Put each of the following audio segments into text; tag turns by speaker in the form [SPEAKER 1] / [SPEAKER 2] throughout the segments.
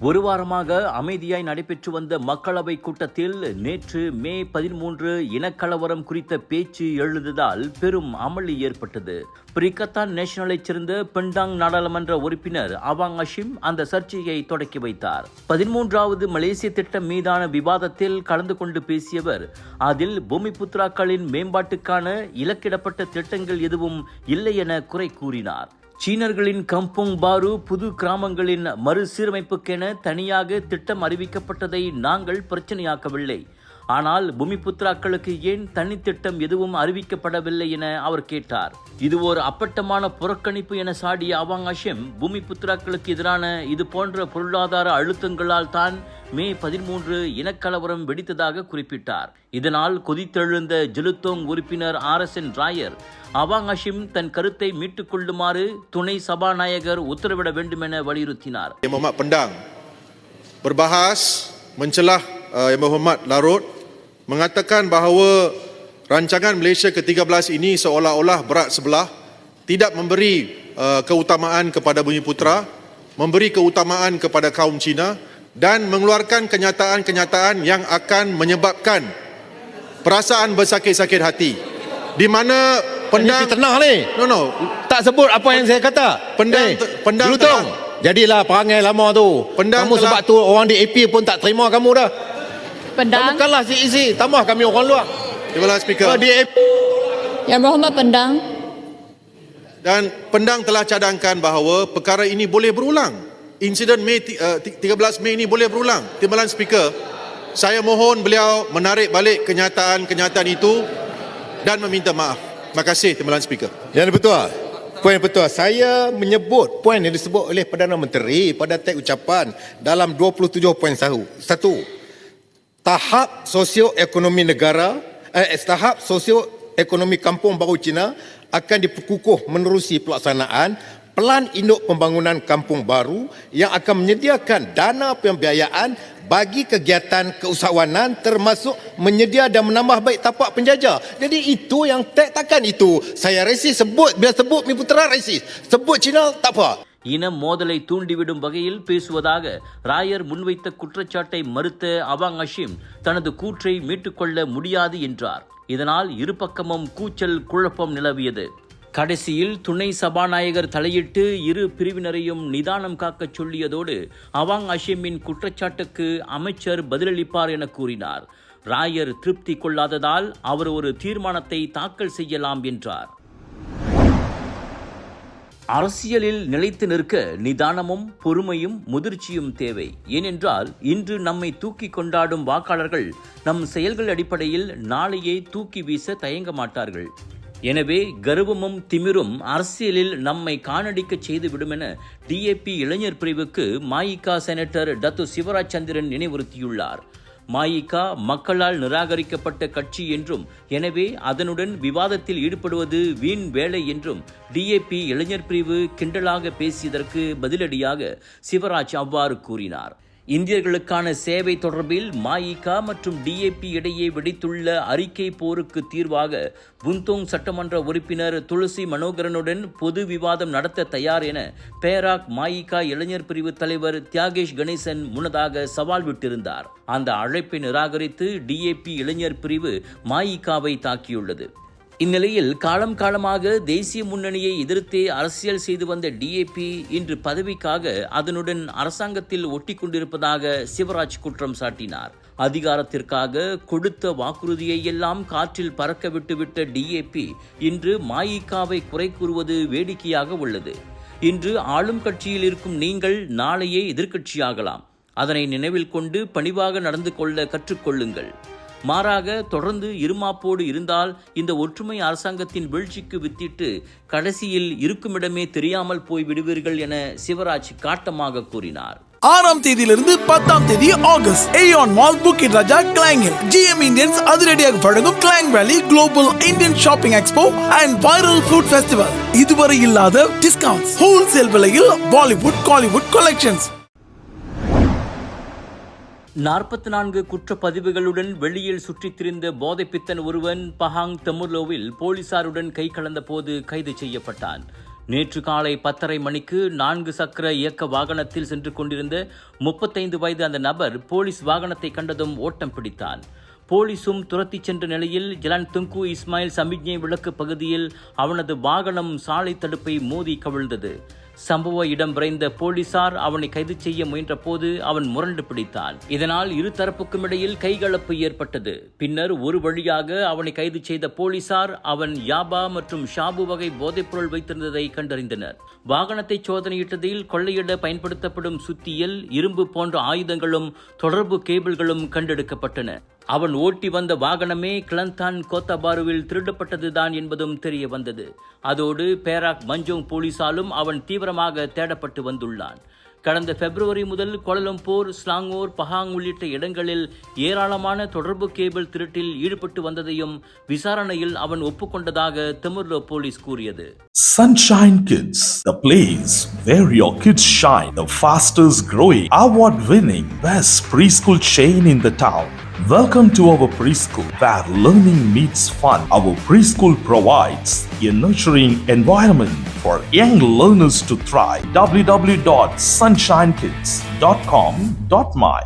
[SPEAKER 1] ஒரு வாரமாக அமைதியாய் நடைபெற்று வந்த மக்களவை கூட்டத்தில் நேற்று மே 13 இனக்கலவரம் குறித்த பேச்சு எழுந்ததால் பெரும் அமளி ஏற்பட்டது. பிரிகத்தான் நேஷனலைச் சேர்ந்த பெண்டாங் நாடாளுமன்ற உறுப்பினர் அவாங் ஹஷிம் அந்த சர்ச்சையை தொடக்கி வைத்தார். 13வது மலேசிய திட்டம் மீதான விவாதத்தில் கலந்து கொண்டு பேசியவர், அதில் பூமிபுத்ராக்களின் மேம்பாட்டுக்கான இலக்கிடப்பட்ட திட்டங்கள் எதுவும் இல்லை என குறை கூறினார். சீனர்களின் கம்போங் பாரு புது கிராமங்களின் மறுசீரமைப்புக்கென தனியாக திட்டம் அறிவிக்கப்பட்டதை நாங்கள் பிரச்சனையாக்கவில்லை. ஆனால் பூமிபுத்ராக்களுக்கு ஏன் தனி திட்டம் எதுவும் அறிவிக்கப்படவில்லை என அவர் கேட்டார். இது ஒரு அப்பட்டமான புறக்கணிப்பு என சாடிய அவாங் ஹஷிம், பூமிபுத்ராக்களுக்கு எதிரான இது போன்ற பொருளாதார அழுத்தங்களால் தான் மே 13 இனக்கலவரம் வெடித்ததாக குறிப்பிட்டார். இதனால் கொதித்தெழுந்த ஜெலுத்தோங் உறுப்பினர் RSN ராயர் அவாங் ஹஷிம் தன் கருத்தை மீட்டுக் கொள்ளுமாறு துணை சபாநாயகர் உத்தரவிட வேண்டும் என வலியுறுத்தினார்.
[SPEAKER 2] Muhammad Pendang berbahas mencelah Yang Berhormat Larut mengatakan bahawa rancangan Malaysia ke-13 ini seolah-olah berat sebelah, tidak memberi keutamaan kepada Bumiputra, memberi keutamaan kepada kaum Cina dan mengeluarkan kenyataan-kenyataan yang akan menyebabkan perasaan bersakit-sakit hati. Di mana Pendang
[SPEAKER 3] tenang ni.
[SPEAKER 2] No.
[SPEAKER 3] Tak sebut apa yang saya kata.
[SPEAKER 2] Pendang
[SPEAKER 3] Jelutong. Jadilah perangai lama tu. Kamu sebab tu orang di AP pun tak terima kamu dah.
[SPEAKER 4] Pendang.
[SPEAKER 3] Kamu kalah CEC, tambah kami orang luar.
[SPEAKER 2] Terima kasih Speaker.
[SPEAKER 3] Di AP.
[SPEAKER 4] Yang Berhormat Pendang.
[SPEAKER 2] Dan Pendang telah cadangkan bahawa perkara ini boleh berulang. Insiden 13 Mei ini boleh berulang. Timbalan Speaker, saya mohon beliau menarik balik kenyataan-kenyataan itu dan meminta maaf. Terima kasih Timbalan Speaker.
[SPEAKER 3] Yang betul. Poin betul. Saya menyebut poin yang disebut oleh Perdana Menteri pada teks ucapan dalam 27.1. Tahap sosioekonomi negara, tahap sosioekonomi Kampung Baru Cina akan diperkukuh menerusi pelaksanaan Pelan Induk Pembangunan Kampung Baru yang akan menyediakan dana pembiayaan bagi kegiatan keusahawanan termasuk menyedia dan menambah baik tapak penjajah. Jadi itu yang takkan itu. Saya resis sebut, bila sebut Bumiputra resis. Sebut Cina tak apa.
[SPEAKER 1] இன மோதலை தூண்டிவிடும் வகையில் பேசுவதாக ராயர் முன்வைத்த குற்றச்சாட்டை மறுத்த among Hashim தனது கூற்றை மீட்டுக்கொள்ள முடியாது என்றார். இதனால் இருபக்கமும் கூச்சல் குழப்பம் நிலவியது. கடைசியில் துணை சபாநாயகர் தலையிட்டு இரு பிரிவினரையும் நிதானம் காக்கச் சொல்லியதோடு அவாங் ஹஷிமின் குற்றச்சாட்டுக்கு அமைச்சர் பதிலளிப்பார் என கூறினார். ராயர் திருப்தி கொள்ளாததால் அவர் ஒரு தீர்மானத்தை தாக்கல் செய்யலாம் என்றார். அரசியலில் நிலைத்து நிற்க நிதானமும் பொறுமையும் முதிர்ச்சியும் தேவை. ஏனென்றால் இன்று நம்மை தூக்கி கொண்டாடும் வாக்காளர்கள் நம் செயல்கள் அடிப்படையில் நாளையே தூக்கி வீச தயங்க மாட்டார்கள். எனவே கர்வமும் திமிரும் அரசியலில் நம்மை காணடிக்க செய்துவிடும் என DAP இளைஞர் பிரிவுக்கு மாயிகா செனட்டர் டத்து சிவராஜ் சந்திரன் நினைவுறுத்தியுள்ளார். மாயிகா மக்களால் நிராகரிக்கப்பட்ட கட்சி என்றும் எனவே அதனுடன் விவாதத்தில் ஈடுபடுவது வீண் வேலை என்றும் DAP இளைஞர் பிரிவு கிண்டலாக பேசியதற்கு பதிலடியாக சிவராஜ் அவ்வாறு கூறினார். இந்தியர்களுக்கான சேவை தொடர்பில் மாயிகா மற்றும் DAP இடையே வெடித்துள்ள அறிக்கை போருக்கு தீர்வாக புந்தோங் சட்டமன்ற உறுப்பினர் துளசி மனோகரனுடன் பொது விவாதம் நடத்த தயார் என பேராக் மாயிகா இளைஞர் பிரிவு தலைவர் தியாகேஷ் கணேசன் முன்னதாக சவால் விட்டிருந்தார். அந்த அழைப்பை நிராகரித்து DAP இளைஞர் பிரிவு மாயிகாவை தாக்கியுள்ளது. இந்நிலையில் காலமாக தேசிய முன்னணியை எதிர்த்தே அரசியல் செய்து வந்த DAP இன்று பதவிக்காக அதனுடன் அரசாங்கத்தில் ஒட்டி கொண்டிருப்பதாக சிவராஜ் குற்றம் சாட்டினார். அதிகாரத்திற்காக கொடுத்த வாக்குறுதியை எல்லாம் காற்றில் பறக்க விட்டுவிட்ட DAP இன்று மாயிகாவை குறை கூறுவது வேடிக்கையாக உள்ளது. இன்று ஆளும் கட்சியில் இருக்கும் நீங்கள் நாளையே எதிர்க்கட்சியாகலாம். அதனை நினைவில் கொண்டு பணிவாக நடந்து கொள்ள கற்றுக்கொள்ளுங்கள். மாறாக தொடர்ந்து இருமாப்போடு இருந்தால் இந்த ஒற்றுமை அரசாங்கத்தின் வீழ்ச்சிக்கு வித்திட்டு கடைசியில் இருக்குமிடமே தெரியாமல் போய் விடுவீர்கள் என சிவராஜ் காட்டமாக கூறினார்.
[SPEAKER 5] 6ஆம் தேதியிலிருந்து 10ஆம் தேதி ஆகஸ்ட் ஏயான் மால் புக்கிட் ராஜா கிளாங்கில் GM இந்தியன்ஸ் அதிரடியாக வழங்கும் கிளாங் வேலி global Indian shopping expo and viral food festival. இதுவரை இல்லாத டிஸ்கவுண்ட்ஸ், ஹோல்சேல் விலையில் பாலிவுட் காலிவுட் கலெக்ஷன்ஸ்.
[SPEAKER 1] 44 குற்றப்பதிவுகளுடன் வெளியில் சுற்றித் திரிந்த போதைப்பித்தன் ஒருவன் பஹாங் தெமுர்லோவில் போலீசாருடன் கை கலந்த போது கைது செய்யப்பட்டான். நேற்று காலை 10:30 மணிக்கு 4 சக்கர இயக்க வாகனத்தில் சென்று கொண்டிருந்த 35 வயது அந்த நபர் போலீஸ் வாகனத்தை கண்டதும் ஓட்டம் பிடித்தான். போலீசும் துரத்திச் சென்ற நிலையில் ஜலான் துங்கு இஸ்மாயில் சமிக்ஞை விளக்கு பகுதியில் அவனது வாகனம் சாலை தடுப்பை மோதி கவிழ்ந்தது. சம்பவ இடம் விரைந்த போலீசார் அவனை கைது செய்ய முயன்ற போது அவன் முரண்டு பிடித்தான். இதனால் இரு தரப்புக்கும் இடையில் கைகலப்பு ஏற்பட்டது. பின்னர் ஒரு வழியாக அவனை கைது செய்த போலீசார் அவன் யாபா மற்றும் ஷாபு வகை போதைப்பொருள் வைத்திருந்ததை கண்டறிந்தனர். வாகனத்தை சோதனையிட்டதில் கொள்ளையிட பயன்படுத்தப்படும் சுத்தியல், இரும்பு போன்ற ஆயுதங்களும் தொடர்பு கேபிள்களும் கண்டெடுக்கப்பட்டன. அவன் ஓட்டி வந்த வாகனமே கிளந்தான் கோத்தபாருவில் திருடப்பட்டதுதான் என்பதும் தெரிய வந்தது. அதோடு பேராக் மஞ்சோங் போலீசாலும் அவன் தீவிரமாக தேடப்பட்டு வந்துள்ளான். கடந்த பிப்ரவரி முதல் கோலலம்பூர், ஸ்லாங்கோர், பஹாங் உள்ளிட்ட இடங்களில் ஏராளமான தொடர்பு கேபிள் திருட்டில் ஈடுபட்டு வந்ததையும் விசாரணையில் அவன் ஒப்புக்கொண்டதாக தெமுர்லோ போலீஸ் கூறியது.
[SPEAKER 6] Sunshine Kids, the place where your kids shine, the fastest growing, award-winning, best preschool chain in the town. Welcome to our preschool, where learning meets fun. Our preschool provides a nurturing environment for young learners to thrive. www.sunshinekids.com.my.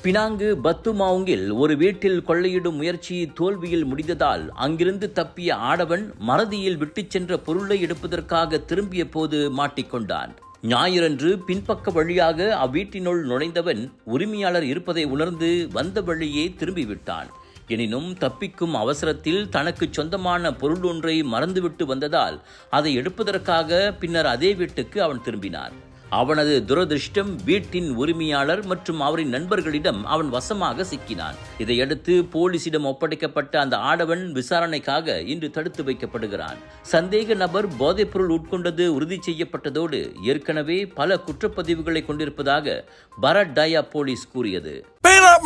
[SPEAKER 1] Penang பத்துமாவுங்கில் ஒரு வீட்டில் கொள்ளையிடும் முயற்சி தோல்வியில் முடிந்ததால் அங்கிருந்து தப்பிய ஆடவன் மறதியில் விட்டுச் சென்ற பொருளை எடுப்பதற்காக திரும்பிய போது மாட்டிக்கொண்டான். ஞாயிறன்று பின்பக்க வழியாக அவ்வீட்டினுள் நுழைந்தவன் உரிமையாளர் இருப்பதை உணர்ந்து வந்த வழியே திரும்பிவிட்டான். எனினும் தப்பிக்கும் அவசரத்தில் தனக்கு சொந்தமான பொருள் ஒன்றை மறந்துவிட்டு வந்ததால் அதை எடுப்பதற்காக பின்னர் அதே வீட்டுக்கு அவன் திரும்பினான். அவனது துரதிருஷ்டம் வீட்டின் உரிமையாளர் மற்றும் அவரின் நண்பர்களிடம் அவன் வசமாக சிக்கினான். இதையடுத்து போலீசிடம் ஒப்படைக்கப்பட்ட அந்த ஆடவன் விசாரணைக்காக இன்று தடுத்து வைக்கப்படுகிறான். சந்தேக நபர் போதைப்பொருள் உட்கொண்டது உறுதி செய்யப்பட்டதோடு ஏற்கனவே பல குற்றப்பதிவுகளை கொண்டிருப்பதாக பரட் டயா போலீஸ் கூறியது.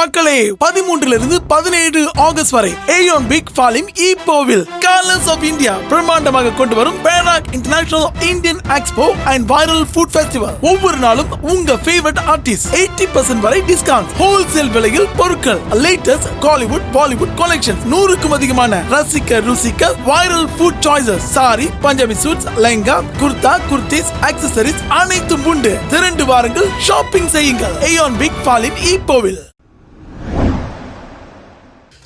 [SPEAKER 5] மக்களே, 13 17 ஆகஸ்ட் வரை ஏயோன் பிக் ஃபாலிம் ஈப்போவில் கலர்ஸ் ஆஃப் இந்தியா பிரம்மாண்டமாக கொண்டு வரும் Perak international Indian expo and viral food festival. ஒவ்வொரு நாளும் உங்க ஃபேவரட் ஆர்டிஸ்ட் 80% வரை டிஸ்கவுண்ட், ஹோல்சேல் விலையில் பொருட்கள், லேட்டஸ்ட் காலிவுட் பாலிவுட் கலெக்ஷன், 100க்கும் அதிகமான ருசிக்க viral food choices, sari, Punjabi suits, lehenga, kurta, kurtis, accessories அனைத்தும் உண்டு. திரண்டு வாருங்கள், ஷாப்பிங் செய்யுங்கள். ஏயோன் பிக் ஃபாலிம் ஈப்போவில்.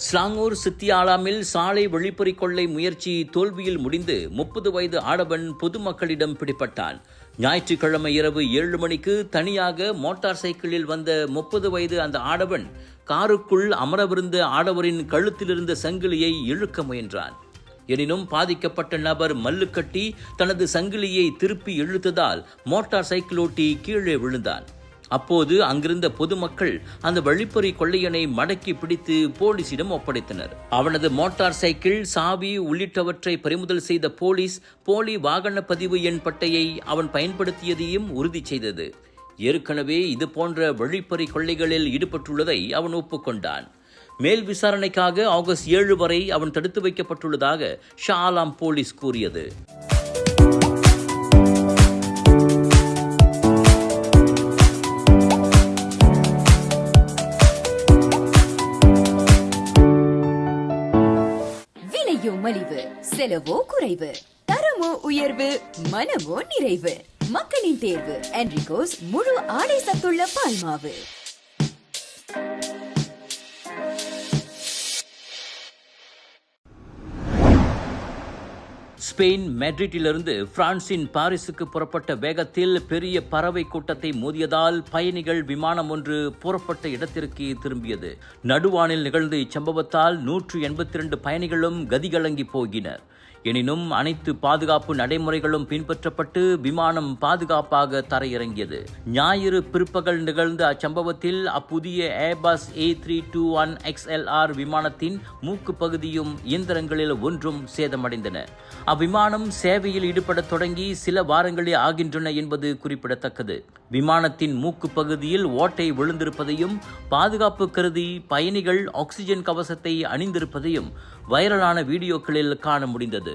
[SPEAKER 1] ஸ்லாங்கூர் சித்தியாலாமில் சாலை வழிப்பறி கொள்ளை முயற்சி தோல்வியில் முடிந்து 30 வயது ஆடவன் பொதுமக்களிடம் பிடிபட்டான். ஞாயிற்றுக்கிழமை இரவு 7 மணிக்கு தனியாக மோட்டார் சைக்கிளில் வந்த 30 வயது அந்த ஆடவன் காருக்குள் அமரவிருந்த ஆடவரின் கழுத்திலிருந்த சங்கிலியை இழுக்க முயன்றான். எனினும் பாதிக்கப்பட்ட நபர் மல்லுக்கட்டி தனது சங்கிலியை திருப்பி இழுத்ததால் மோட்டார் சைக்கிளோட்டி கீழே விழுந்தான். அப்போது அங்கிருந்த பொதுமக்கள் அந்த வழிப்பறி கொள்ளையனை மடக்கி பிடித்து போலீசிடம் ஒப்படைத்தனர். அவனது மோட்டார் சைக்கிள், சாவி உள்ளிட்டவற்றை பறிமுதல் செய்த போலீஸ் போலி வாகன பதிவு எண் பட்டையை அவன் பயன்படுத்தியதையும் உறுதி செய்தது. ஏற்கனவே இதுபோன்ற வழிப்பறி கொள்ளைகளில் ஈடுபட்டுள்ளதை அவன் ஒப்புக்கொண்டான். மேல் விசாரணைக்காக ஆகஸ்ட் 7 வரை அவன் தடுத்து வைக்கப்பட்டுள்ளதாக ஷா ஆலம் போலீஸ் கூறியது.
[SPEAKER 7] மலிவு, செலவோ குறைவு, தரமோ உயர்வு, மனமோ நிறைவு. மக்களின் தேர்வு என்ரிகோஸ் முழு ஆடை சத்துள்ள பால்மாவு.
[SPEAKER 1] ஸ்பெயின் மேட்ரிட்டிலிருந்து பிரான்சின் பாரிஸுக்கு புறப்பட்ட வேகத்தில் பெரிய பறவை கூட்டத்தை மோதியதால் பயணிகள் விமானம் ஒன்று புறப்பட்ட இடத்திற்கு திரும்பியது. நடுவானில் நிகழ்ந்த இச்சம்பவத்தால் 182 பயணிகளும் கதிகலங்கி போகினர். எனினும் அனைத்து பாதுகாப்பு நடைமுறைகளும் பின்பற்றப்பட்டு விமானம் பாதுகாப்பாக தரையிறங்கியது. ஞாயிறு பிற்பகல் நிகழ்ந்த அச்சம்பவத்தில் அப்புதிய ஏர்பஸ் A321 XLR விமானத்தின் மூக்கு பகுதியும் இயந்திரங்களில் ஒன்றும் சேதமடைந்தன. அவ்விமானம் சேவையில் ஈடுபட தொடங்கி சில வாரங்களே ஆகின்றன என்பது குறிப்பிடத்தக்கது. விமானத்தின் மூக்கு பகுதியில் ஓட்டை விழுந்திருப்பதையும் பாதுகாப்பு கருதி பயணிகள் ஆக்சிஜன் கவசத்தை அணிந்திருப்பதையும் வைரலான வீடியோக்களில் காண முடிந்தது.